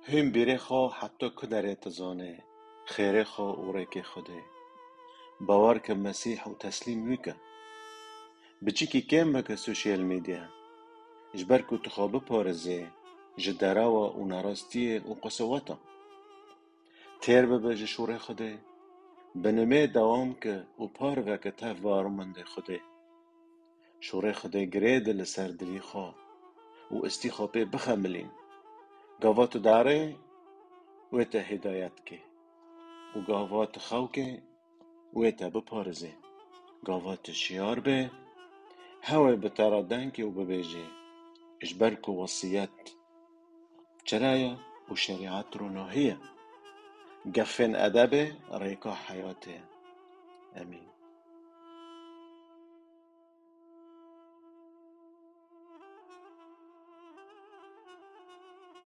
هم بیره خوا حتی کدره تزانه خیره خوا اوره که خوده باور که مسیح و تسلیم ویکه بچی که کم بکه سوشیل میدیا اجبر که تخابه پارزه جدراوه و ناراستیه و قصواتا تیر ببه جشوره خوده بنمه دوام که و پار وکه تف وارمنده خوده شوره خوده گرید لسر دلی خوا و استی خوابه بخملین گاواتو داره و تا هدایت که و گاوات خو که و تا بپارزه گاوات شیار به هوا بتردن که و ببیجه اجبر که وصیت چرایا و شریعت رو ناهیه گفن ادب ریکا حیاته امین